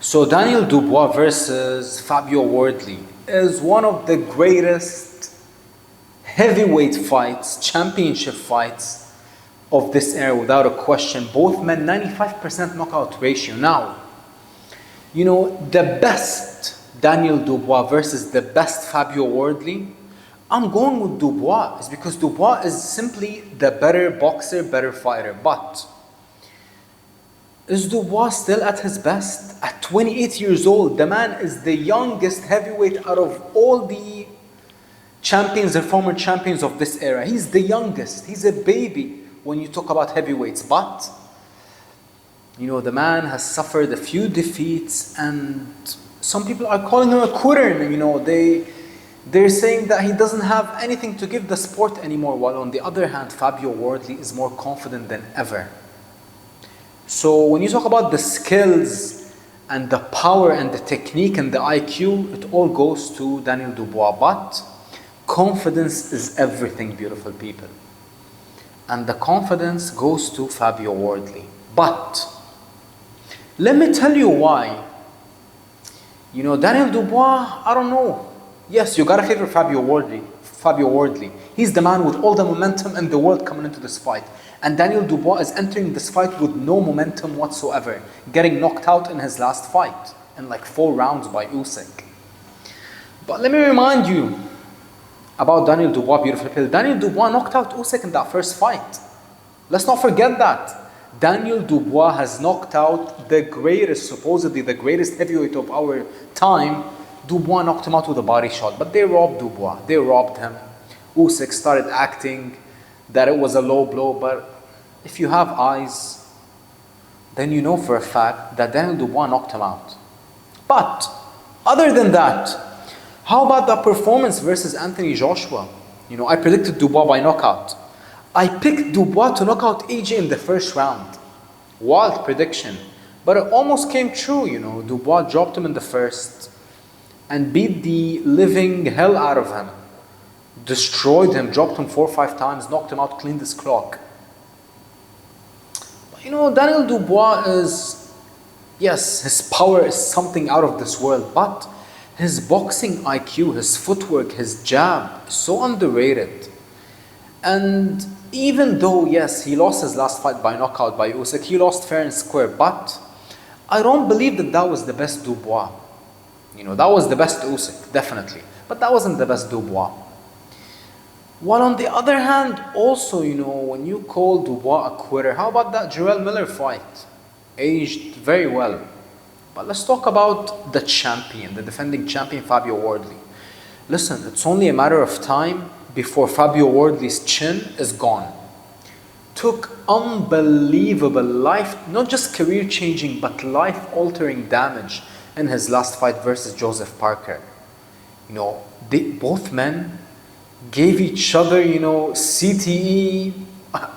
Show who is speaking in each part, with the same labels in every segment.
Speaker 1: So Daniel Dubois versus Fabio Wardley is one of the greatest heavyweight fights, championship fights of this era without a question. Both men 95% knockout ratio. Now, the best Daniel Dubois versus the best Fabio Wardley, I'm going with Dubois. It's because Dubois is simply the better boxer, better fighter. But is Dubois still at his best? At 28 years old, the man is the youngest heavyweight out of all the champions and former champions of this era. He's the youngest. He's a baby when you talk about heavyweights. But, the man has suffered a few defeats, and some people are calling him a quitter. They're saying that he doesn't have anything to give the sport anymore. While on the other hand, Fabio Wardley is more confident than ever. So when you talk about the skills and the power and the technique and the IQ, it all goes to Daniel Dubois. But confidence is everything, beautiful people. And the confidence goes to Fabio Wardley. But let me tell you why. Daniel Dubois, I don't know. Yes, you gotta favor Fabio Wardley. He's the man with all the momentum in the world coming into this fight. And Daniel Dubois is entering this fight with no momentum whatsoever, getting knocked out in his last fight in like 4 rounds by Usyk. But let me remind you about Daniel Dubois, beautiful people. Daniel Dubois knocked out Usyk in that first fight. Let's not forget that. Daniel Dubois has knocked out the greatest, supposedly the greatest heavyweight of our time. Dubois knocked him out with a body shot, but they robbed Dubois. They robbed him. Usyk started acting that it was a low blow, but if you have eyes, then you know for a fact that Daniel Dubois knocked him out. But other than that, how about the performance versus Anthony Joshua? I predicted Dubois by knockout. I picked Dubois to knock out AJ in the first round. Wild prediction. But it almost came true, Dubois dropped him in the first and beat the living hell out of him. Destroyed him, dropped him 4 or 5 times, knocked him out, cleaned his clock. But Daniel Dubois is, yes, his power is something out of this world, but his boxing IQ, his footwork, his jab is so underrated. And even though, yes, he lost his last fight by knockout by Usyk, he lost fair and square, but I don't believe that was the best Dubois. That was the best Usyk, definitely. But that wasn't the best Dubois. While on the other hand, also, when you call Dubois a quitter, how about that Jarrell Miller fight? Aged very well. But let's talk about the champion, the defending champion, Fabio Wardley. Listen, it's only a matter of time before Fabio Wardley's chin is gone. Took unbelievable life, not just career-changing, but life-altering damage in his last fight versus Joseph Parker. Both men gave each other, CTE,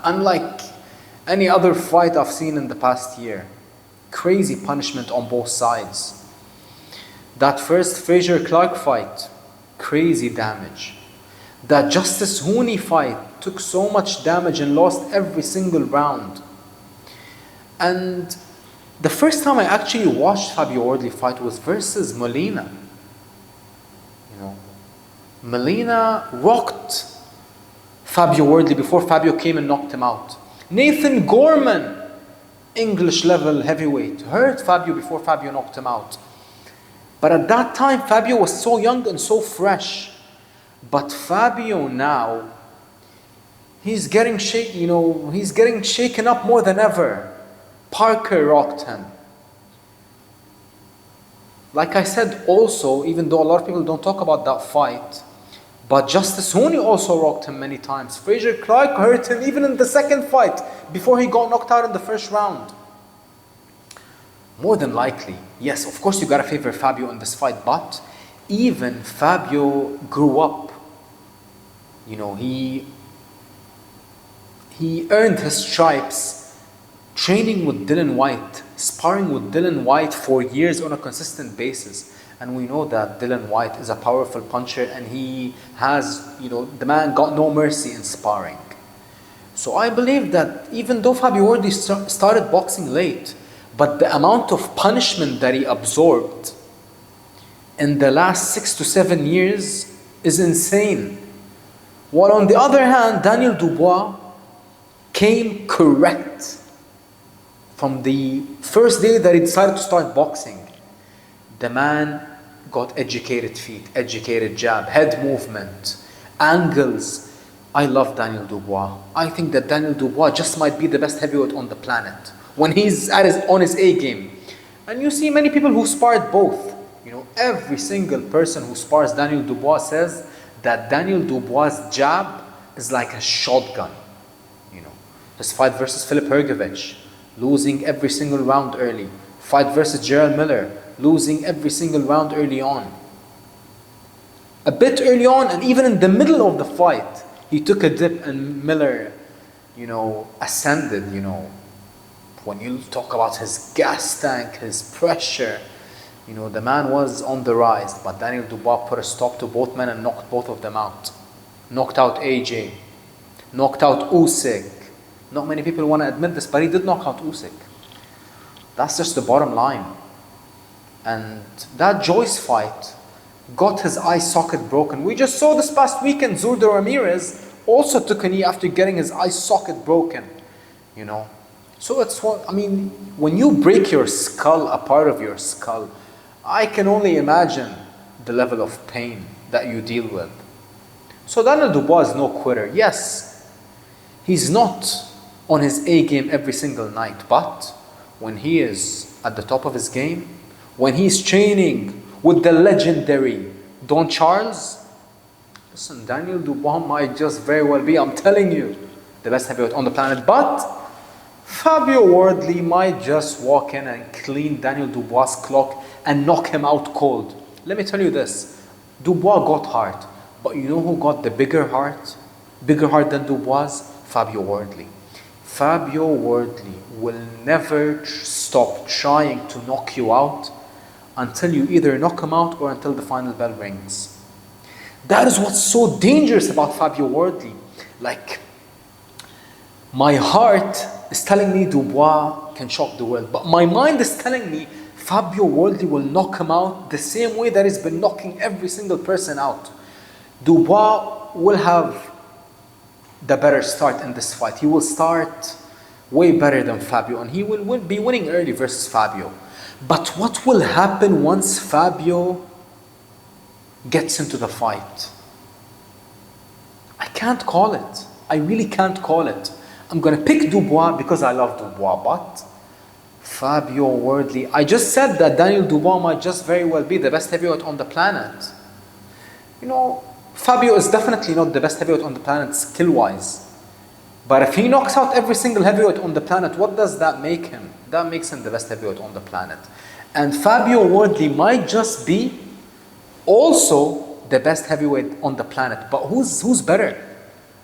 Speaker 1: unlike any other fight I've seen in the past year. Crazy punishment on both sides. That first Frazier-Clark fight, crazy damage. That Justice Hooney fight took so much damage and lost every single round. And the first time I actually watched Fabio Wardley fight was versus Molina. Molina rocked Fabio Wardley before Fabio came and knocked him out. Nathan Gorman, English level heavyweight, hurt Fabio before Fabio knocked him out. But at that time, Fabio was so young and so fresh. But Fabio now, he's getting shaken up more than ever. Parker rocked him. Like I said also, even though a lot of people don't talk about that fight, but Justice Hooney also rocked him many times. Frazier-Clark hurt him even in the second fight before he got knocked out in the first round. More than likely, yes, of course you gotta favor Fabio in this fight, but even Fabio grew up. He earned his stripes training with Dillian Whyte, sparring with Dillian Whyte for years on a consistent basis. And we know that Dillian Whyte is a powerful puncher, and he has, the man got no mercy in sparring. So I believe that even though Fabio Wardley started boxing late, But the amount of punishment that he absorbed in the last 6 to 7 years is insane. While on the other hand, Daniel Dubois came correct from the first day that he decided to start boxing. The man got educated feet, educated jab, head movement, angles. I love Daniel Dubois. I think that Daniel Dubois just might be the best heavyweight on the planet when he's on his A game. And you see many people who sparred both. You know, every single person who spars Daniel Dubois says that Daniel Dubois' jab is like a shotgun. You know, his fight versus Filip Hrgovic, losing every single round early. Fight versus Gerald Miller, losing every single round early on. A bit early on, and even in the middle of the fight, he took a dip and Miller, you know, ascended, you know. When you talk about his gas tank, his pressure, you know, the man was on the rise. But Daniel Dubois put a stop to both men and knocked both of them out. Knocked out AJ. Knocked out Usyk. Not many people want to admit this, but he did knock out Usyk. That's just the bottom line. And that Joyce fight got his eye socket broken. We just saw this past weekend, Zurdo Ramirez also took a knee after getting his eye socket broken. You know. So it's what, I mean, when you break your skull, a part of your skull, I can only imagine the level of pain that you deal with. So Daniel Dubois is no quitter. Yes, he's not on his A game every single night, but when he is at the top of his game, when he's training with the legendary Don Charles, listen, Daniel Dubois might just very well be, I'm telling you, the best heavyweight on the planet, but Fabio Wardley might just walk in and clean Daniel Dubois' clock and knock him out cold. Let me tell you this, Dubois got heart, but you know who got the bigger heart than Dubois? Fabio Wardley. Fabio Wardley will never stop trying to knock you out until you either knock him out or until the final bell rings. That is what's so dangerous about Fabio Wardley. Like, my heart is telling me Dubois can shock the world, but my mind is telling me Fabio Wardley will knock him out the same way that he's been knocking every single person out. Dubois will have the better start in this fight. He will start way better than Fabio, and he will be winning early versus Fabio. But what will happen once Fabio gets into the fight? I can't call it. I really can't call it. I'm going to pick Dubois because I love Dubois, but Fabio Wardley, I just said that Daniel Dubois might just very well be the best heavyweight on the planet. You know, Fabio is definitely not the best heavyweight on the planet skill-wise. But if he knocks out every single heavyweight on the planet, what does that make him? That makes him the best heavyweight on the planet. And Fabio Wardley might just be also the best heavyweight on the planet. But who's better?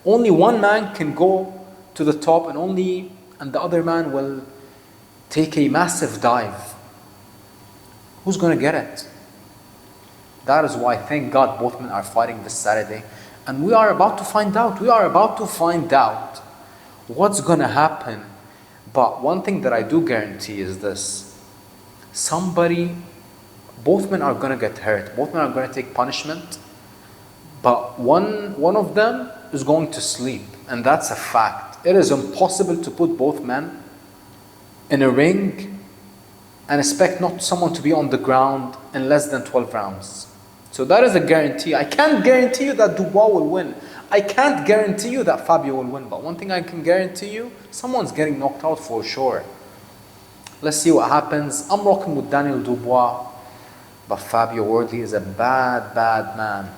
Speaker 1: Only one man can go to the top, and the other man will take a massive dive. Who's going to get it? That is why, thank God, both men are fighting this Saturday. And we are about to find out. We are about to find out what's going to happen. But one thing that I do guarantee is this. Both men are going to get hurt. Both men are going to take punishment. But one of them is going to sleep. And that's a fact. It is impossible to put both men in a ring and expect not someone to be on the ground in less than 12 rounds. So that is a guarantee. I can't guarantee you that Dubois will win. I can't guarantee you that Fabio will win. But one thing I can guarantee you, someone's getting knocked out for sure. Let's see what happens. I'm rocking with Daniel Dubois. But Fabio Wardley is a bad, bad man.